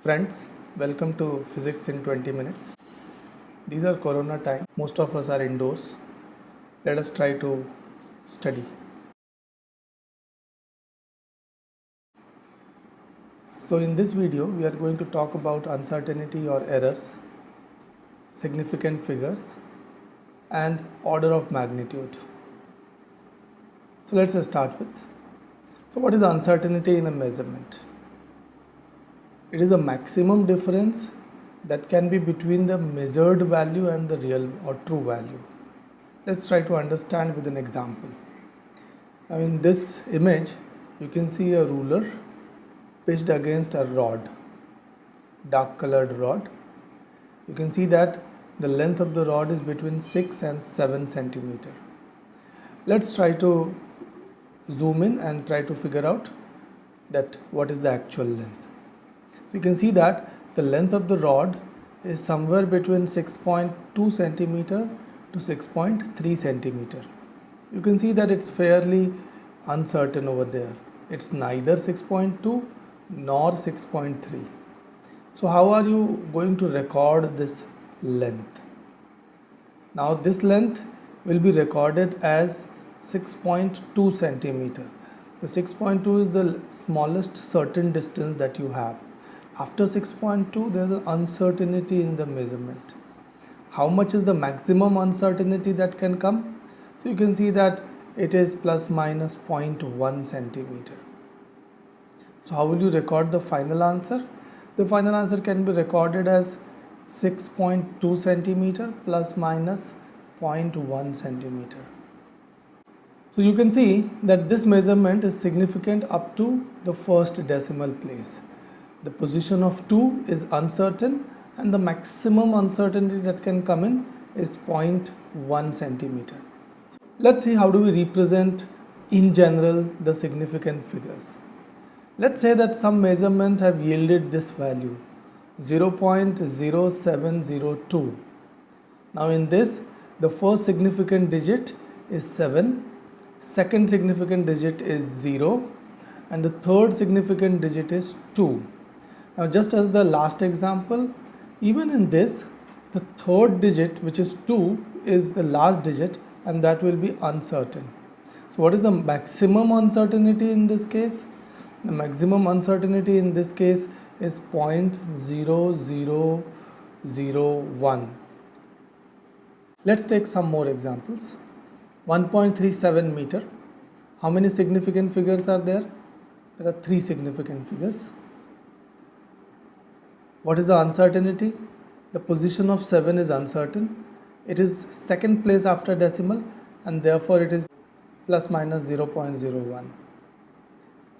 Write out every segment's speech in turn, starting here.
Friends, welcome to Physics in 20 minutes. These are corona time. Most of us are indoors. Let us try to study. So in this video, we are going to talk about uncertainty or errors, significant figures, and order of magnitude. So let's start with. So what is uncertainty in a measurement? It is the maximum difference that can be between the measured value and the real or true value. Let's try to understand with an example. Now in this image, you can see a ruler pitched against a rod, dark colored rod. You can see that the length of the rod is between 6 and 7 centimeter. Let's try to zoom in and try to figure out that what is the actual length. So you can see that the length of the rod is somewhere between 6.2 centimeter to 6.3 centimeter. You can see that it's fairly uncertain over there. It's neither 6.2 nor 6.3. So how are you going to record this length? Now this length will be recorded as 6.2 centimeter. The 6.2 is the smallest certain distance that you have. After 6.2, there is an uncertainty in the measurement. How much is the maximum uncertainty that can come? So you can see that it is plus minus 0.1 centimeter. So how will you record the final answer? The final answer can be recorded as 6.2 centimeter plus minus 0.1 centimeter. So you can see that this measurement is significant up to the first decimal place. The position of 2 is uncertain and the maximum uncertainty that can come in is 0.1 centimeter. Let's see how do we represent in general the significant figures. Let's say that some measurement have yielded this value 0.0702. Now in this, the first significant digit is 7, second significant digit is 0 and the third significant digit is 2. Now just as the last example, even in this, the third digit, which is 2, is the last digit and that will be uncertain. So what is the maximum uncertainty in this case? The maximum uncertainty in this case is 0.0001. Let's take some more examples. 1.37 meter. How many significant figures are there? There are 3 significant figures. What is the uncertainty? The position of 7 is uncertain. It is second place after decimal and therefore it is plus minus 0.01.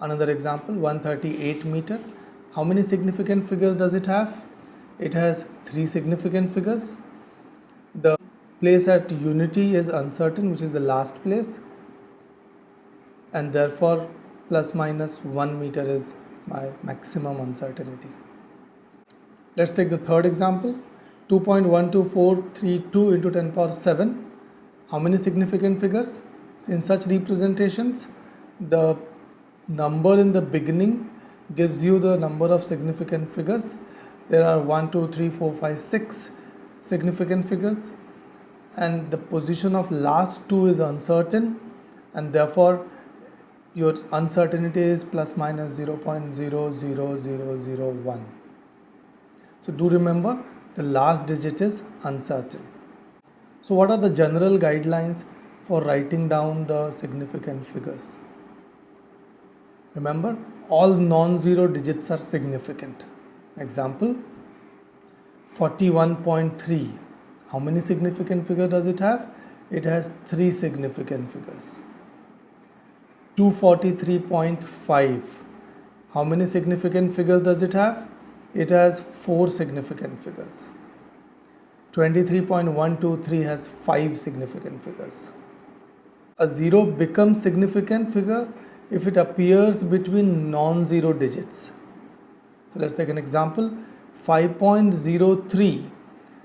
Another example, 138 meter. How many significant figures does it have? It has 3 significant figures. The place at unity is uncertain, which is the last place, and therefore plus minus 1 meter is my maximum uncertainty. Let's take the third example, 2.12432 into 10 power 7. How many significant figures? So in such representations, the number in the beginning gives you the number of significant figures. There are 1, 2, 3, 4, 5, 6 significant figures and the position of last 2 is uncertain and therefore your uncertainty is plus minus 0.00001. So do remember the last digit is uncertain. So what are the general guidelines for writing down the significant figures? Remember, all non-zero digits are significant. Example, 41.3. How many significant figures does it have? It has 3 significant figures. 243.5. How many significant figures does it have? It has 4 significant figures. 23.123 has 5 significant figures. A 0 becomes significant figure if it appears between non-zero digits. So let's take an example, 5.03.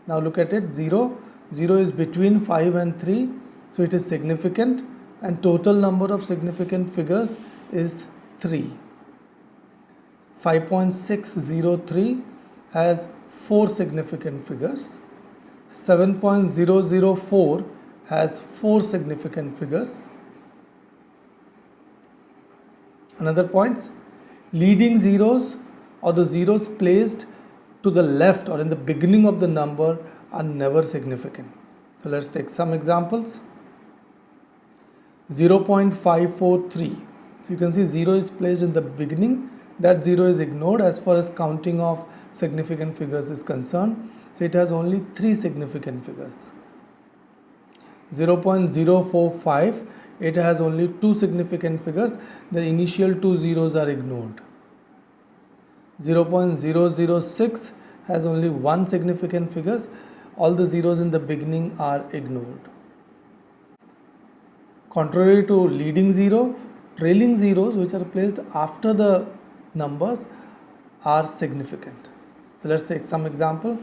Now look at it, 0 is between 5 and 3, so it is significant and total number of significant figures is 3. 5.603 has 4 significant figures. 7.004 has 4 significant figures. Another points, leading zeros or the zeros placed to the left or in the beginning of the number are never significant. So let's take some examples. 0.543. So you can see 0 is placed in the beginning. That 0 is ignored as far as counting of significant figures is concerned. So it has only 3 significant figures. 0.045, it has only 2 significant figures. The initial 2 zeros are ignored. 0.006 has only 1 significant figure. All the zeros in the beginning are ignored. Contrary to leading zero, trailing zeros which are placed after the numbers are significant. So let's take some example.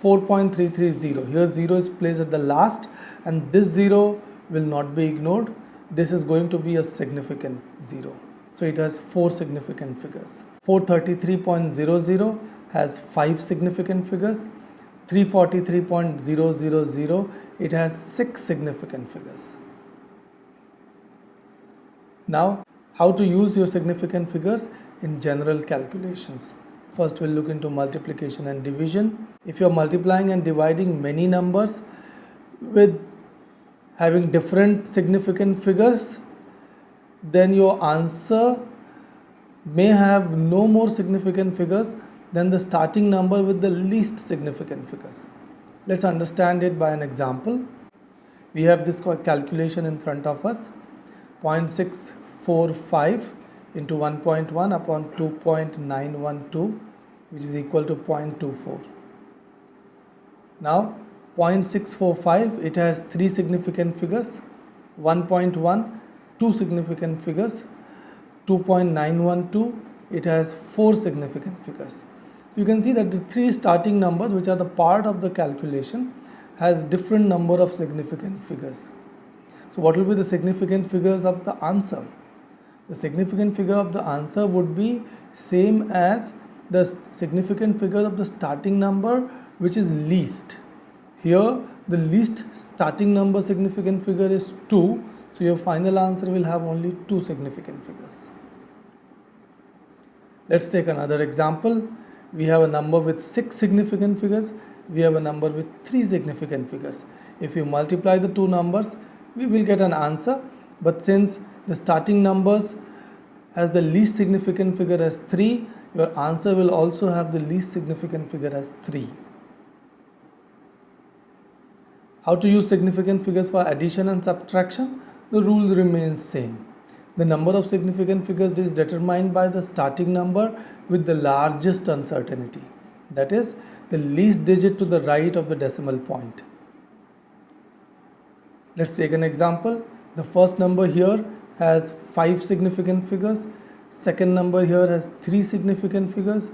4.330. Here 0 is placed at the last and this 0 will not be ignored. This is going to be a significant 0. So it has 4 significant figures. 433.00 has 5 significant figures. 343.000, it has 6 significant figures. Now, how to use your significant figures in general calculations. First, we'll look into multiplication and division. If you're multiplying and dividing many numbers with having different significant figures, then your answer may have no more significant figures than the starting number with the least significant figures. Let's understand it by an example. We have this calculation in front of us. 0.645 into 1.1 upon 2.912, which is equal to 0.24. Now 0.645, it has 3 significant figures. 1.1, 2 significant figures. 2.912, it has 4 significant figures. So you can see that the 3 starting numbers, which are the part of the calculation, has different number of significant figures. So what will be the significant figures of the answer? The significant figure of the answer would be same as the significant figure of the starting number, which is least. Here the least starting number significant figure is 2. So your final answer will have only 2 significant figures. Let's take another example. We have a number with 6 significant figures. We have a number with 3 significant figures. If you multiply the two numbers, we will get an answer. But since the starting numbers has the least significant figure as 3, your answer will also have the least significant figure as 3. How to use significant figures for addition and subtraction? The rule remains same. The number of significant figures is determined by the starting number with the largest uncertainty. That is, the least digit to the right of the decimal point. Let's take an example. The first number here has 5 significant figures. Second number here has 3 significant figures.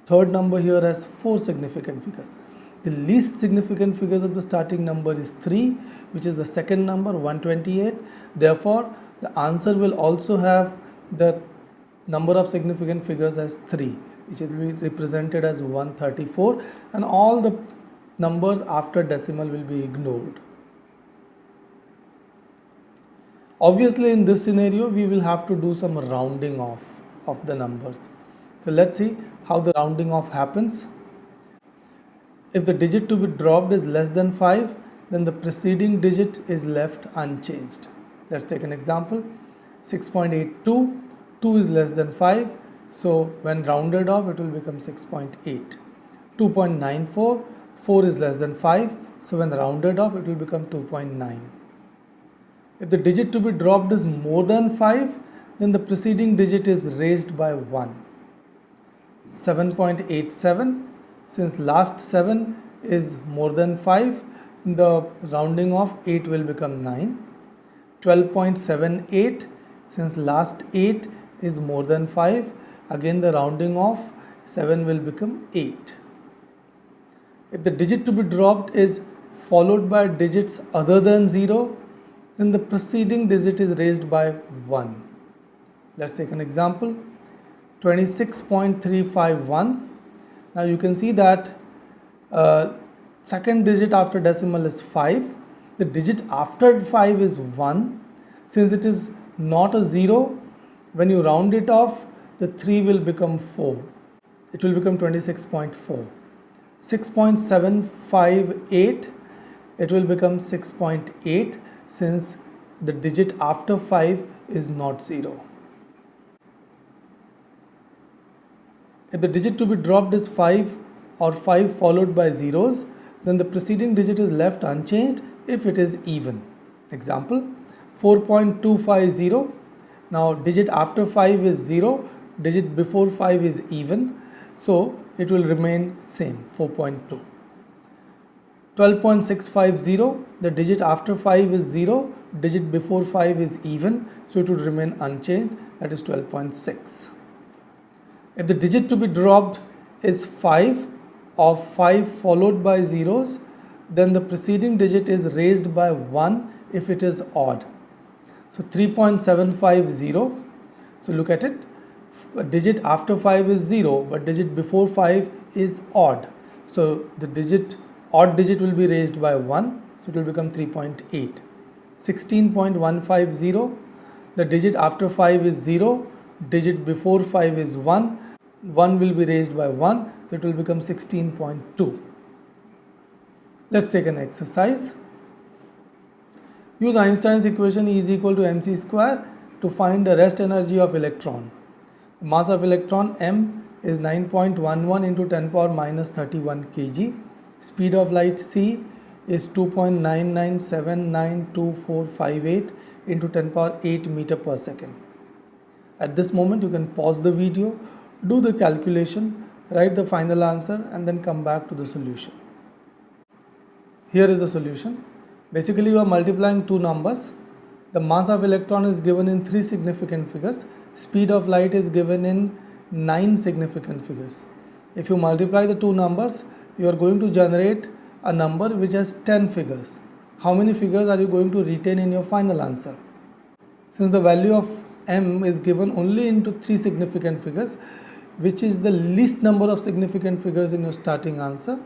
Third number here has 4 significant figures. The least significant figures of the starting number is 3, which is the second number, 128. Therefore, the answer will also have the number of significant figures as 3, which will be represented as 134, and all the numbers after decimal will be ignored. Obviously, in this scenario, we will have to do some rounding off of the numbers. So let's see how the rounding off happens. If the digit to be dropped is less than 5, then the preceding digit is left unchanged. Let's take an example. 6.82, 2 is less than 5, so when rounded off it will become 6.8. 2.94, 4 is less than 5, so when rounded off it will become 2.9. If the digit to be dropped is more than 5, then the preceding digit is raised by 1. 7.87, since last 7 is more than 5, the rounding off 8 will become 9. 12.78, since last 8 is more than 5, again the rounding off 7 will become 8. If the digit to be dropped is followed by digits other than 0, then the preceding digit is raised by 1. Let's take an example. 26.351. Now you can see that second digit after decimal is 5. The digit after 5 is 1. Since it is not a 0, when you round it off, the 3 will become 4. It will become 26.4. 6.758, it will become 6.8 since the digit after 5 is not 0. If the digit to be dropped is 5 or 5 followed by zeros, then the preceding digit is left unchanged if it is even. Example, 4.250. Now digit after 5 is 0, digit before 5 is even, so it will remain same, 4.2. 12.650, the digit after 5 is 0, digit before 5 is even, so it would remain unchanged, that is 12.6. If the digit to be dropped is 5 or 5 followed by zeros, then the preceding digit is raised by 1 if it is odd. So 3.750, so look at it, a digit after 5 is 0 but digit before 5 is odd. So the odd digit will be raised by 1, so it will become 3.8. 16.150, the digit after 5 is 0, digit before 5 is 1, 1 will be raised by 1, so it will become 16.2. Let's take an exercise. Use Einstein's equation E is equal to mc square to find the rest energy of electron. The mass of electron m is 9.11 into 10 power minus 31 kg. Speed of light c is 2.99792458 into 10 power 8 meter per second. At this moment you can pause the video, do the calculation, write the final answer and then come back to the solution. Here is the solution. Basically you are multiplying two numbers. The mass of electron is given in 3 significant figures. Speed of light is given in 9 significant figures. If you multiply the two numbers, you are going to generate a number which has 10 figures. How many figures are you going to retain in your final answer? Since the value of m is given only into 3 significant figures, which is the least number of significant figures in your starting answer,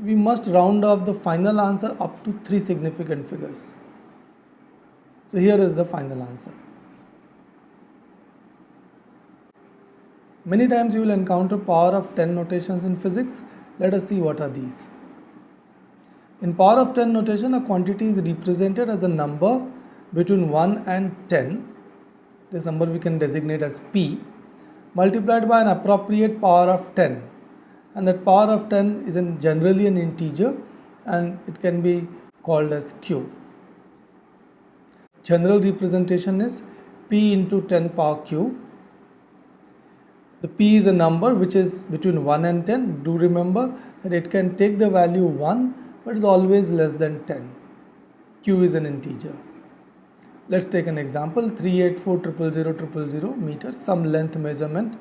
we must round off the final answer up to 3 significant figures. So here is the final answer. Many times you will encounter power of 10 notations in physics. Let us see what are these. In power of 10 notation, a quantity is represented as a number between 1 and 10. This number we can designate as P, multiplied by an appropriate power of 10. And that power of 10 is generally an integer and it can be called as Q. General representation is P into 10 power Q. The P is a number which is between 1 and 10. Do remember that it can take the value 1 but is always less than 10. Q is an integer. Let's take an example, 384,000,000 meters, some length measurement.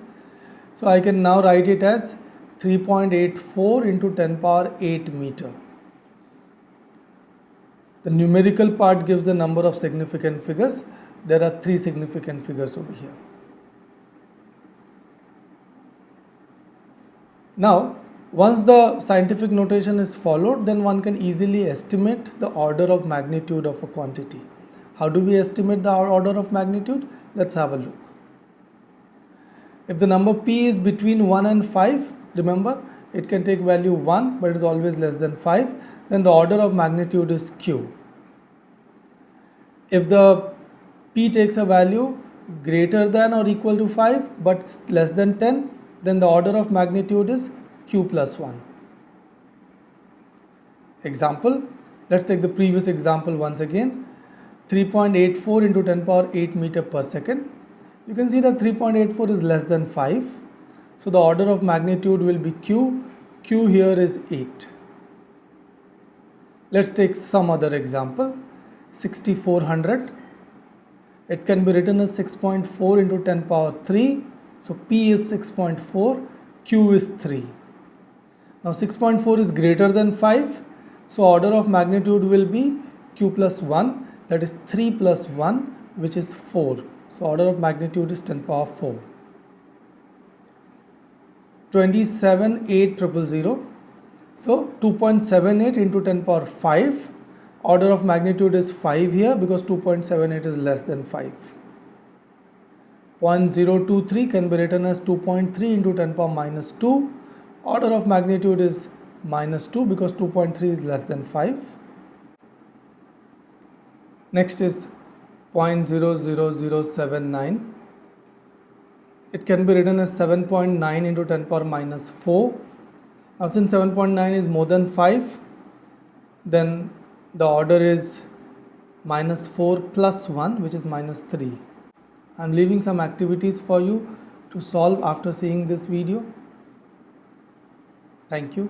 So I can now write it as 3.84 into 10 power 8 meter. The numerical part gives the number of significant figures. There are 3 significant figures over here. Now, once the scientific notation is followed, then one can easily estimate the order of magnitude of a quantity. How do we estimate the order of magnitude? Let's have a look. If the number P is between 1 and 5, remember it can take value 1 but is always less than 5, then the order of magnitude is Q. If the P takes a value greater than or equal to 5 but less than 10, then the order of magnitude is Q plus 1. Example, let's take the previous example once again. 3.84 into 10 power 8 meter per second. You can see that 3.84 is less than 5. So the order of magnitude will be Q. Q here is 8. Let's take some other example. 6400. It can be written as 6.4 into 10 power 3. So P is 6.4, Q is 3. Now 6.4 is greater than 5. So order of magnitude will be Q plus 1. That is 3 plus 1, which is 4. So order of magnitude is 10 power 4. 27,800. So 2.78 into 10 power 5. Order of magnitude is 5 here because 2.78 is less than 5. 0.023 can be written as 2.3 into 10 power minus 2. Order of magnitude is minus 2 because 2.3 is less than 5. Next is 0.00079. It can be written as 7.9 into 10 power minus 4. Now since 7.9 is more than 5, then the order is minus 4 plus 1, which is minus 3. I am leaving some activities for you to solve after seeing this video. Thank you.